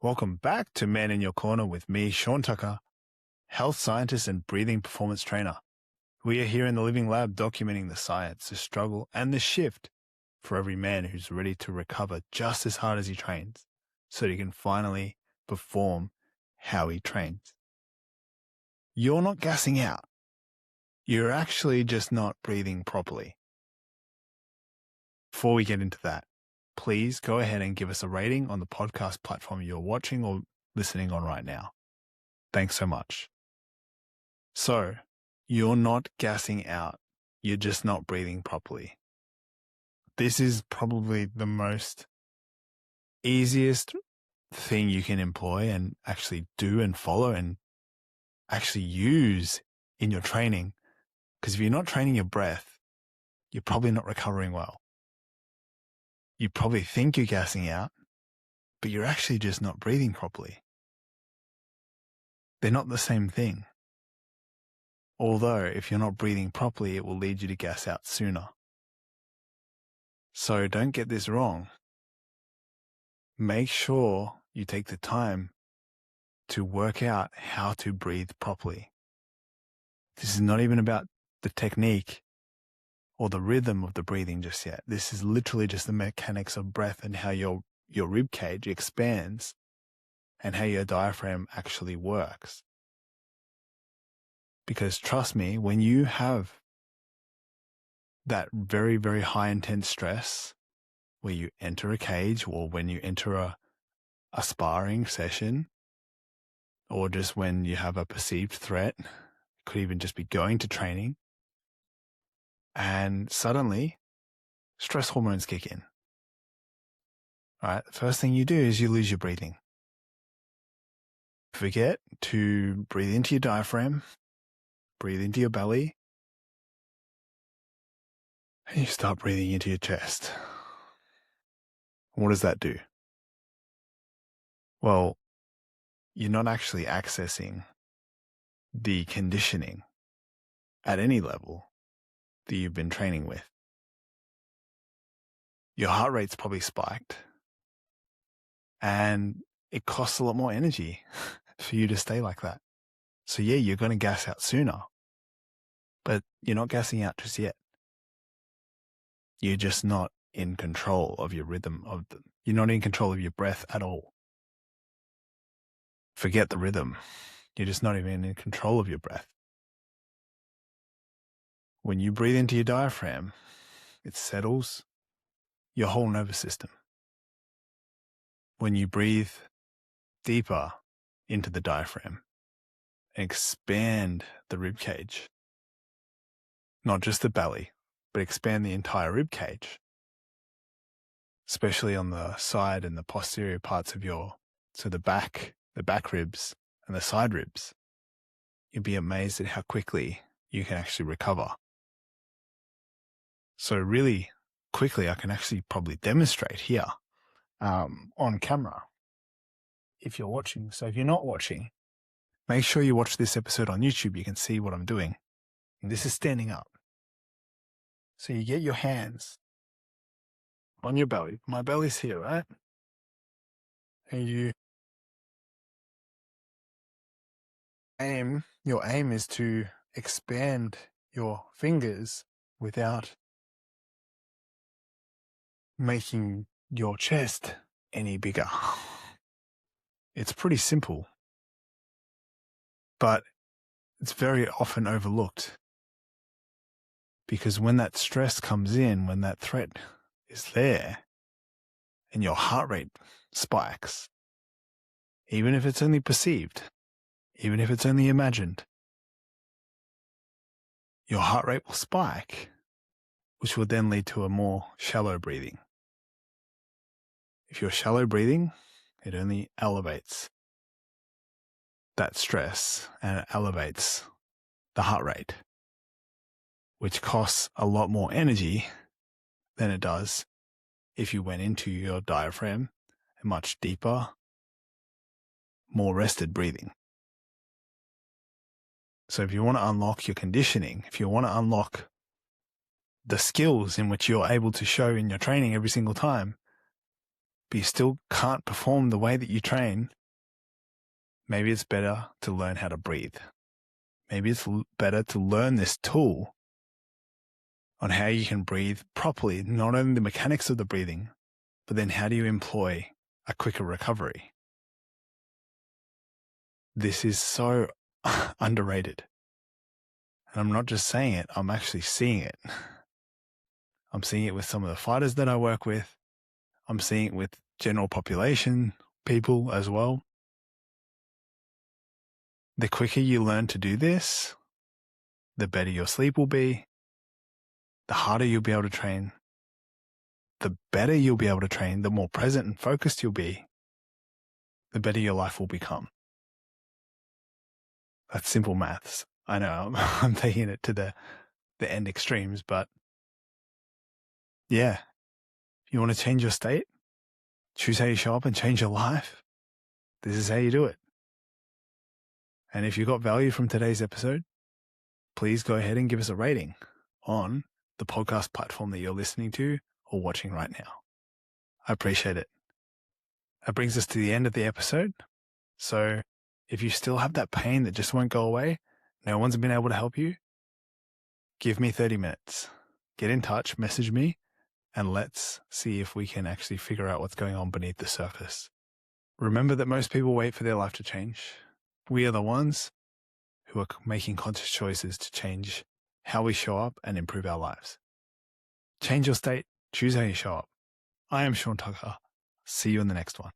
Welcome back to Man in Your Corner with me, Shaun Tucker, health scientist and breathing performance trainer. We are here in the living lab documenting the science, the struggle, and the shift for every man who's ready to recover just as hard as he trains so that he can finally perform how he trains. You're not gassing out. You're actually just not breathing properly. Before we get into that, please go ahead and give us a rating on the podcast platform you're watching or listening on right now. Thanks so much. So, you're not gassing out. You're just not breathing properly. This is probably the most easiest thing you can employ and actually do and follow and actually use in your training. Because if you're not training your breath, you're probably not recovering well. You probably think you're gassing out, but you're actually just not breathing properly. They're not the same thing. Although, if you're not breathing properly, it will lead you to gas out sooner. So don't get this wrong. Make sure you take the time to work out how to breathe properly. This is not even about the technique or the rhythm of the breathing just yet. This is literally just the mechanics of breath and how your rib cage expands and how your diaphragm actually works. Because trust me, when you have that very, very high intense stress where you enter a cage or when you enter a sparring session or just when you have a perceived threat, it could even just be going to training, and suddenly stress hormones kick in. All right, the first thing you do is you lose your breathing. Forget to breathe into your diaphragm, breathe into your belly, and you start breathing into your chest. What does that do? Well, you're not actually accessing the conditioning at any level that you've been training with. Your heart rate's probably spiked, and it costs a lot more energy for you to stay like that. So yeah, you're going to gas out sooner, but you're not gassing out just yet. You're just not in control of your rhythm you're not in control of your breath at all. Forget the rhythm. You're just not even in control of your breath. When you breathe into your diaphragm, it settles your whole nervous system. When you breathe deeper into the diaphragm and expand the rib cage, not just the belly, but expand the entire rib cage, especially on the side and the posterior parts of the back ribs and the side ribs, you'll be amazed at how quickly you can actually recover. So really quickly, I can actually probably demonstrate here on camera if you're watching. So if you're not watching, make sure you watch this episode on YouTube. You can see what I'm doing. And this is standing up. So you get your hands on your belly. My belly's here, right? And your aim is to expand your fingers without making your chest any bigger. It's pretty simple, but it's very often overlooked because when that stress comes in, when that threat is there and your heart rate spikes, even if it's only perceived, even if it's only imagined, your heart rate will spike, which will then lead to a more shallow breathing. If you're shallow breathing, it only elevates that stress and it elevates the heart rate, which costs a lot more energy than it does if you went into your diaphragm and much deeper, more rested breathing. So if you want to unlock your conditioning, if you want to unlock the skills in which you're able to show in your training every single time, but you still can't perform the way that you train, maybe it's better to learn how to breathe. Maybe it's better to learn this tool on how you can breathe properly, not only the mechanics of the breathing, but then how do you employ a quicker recovery? This is so underrated. And I'm not just saying it, I'm actually seeing it. I'm seeing it with some of the fighters that I work with. I'm seeing it with general population people as well. The quicker you learn to do this, the better your sleep will be, the harder you'll be able to train, the better you'll be able to train, the more present and focused you'll be, the better your life will become. That's simple maths. I know I'm taking it to the end extremes, but yeah, if you want to change your state, choose how you show up and change your life, this is how you do it. And if you got value from today's episode, please go ahead and give us a rating on the podcast platform that you're listening to or watching right now. I appreciate it. That brings us to the end of the episode. So if you still have that pain that just won't go away, no one's been able to help you, give me 30 minutes. Get in touch, message me, and let's see if we can actually figure out what's going on beneath the surface. Remember that most people wait for their life to change. We are the ones who are making conscious choices to change how we show up and improve our lives. Change your state. Choose how you show up. I am Shaun Tucker. See you in the next one.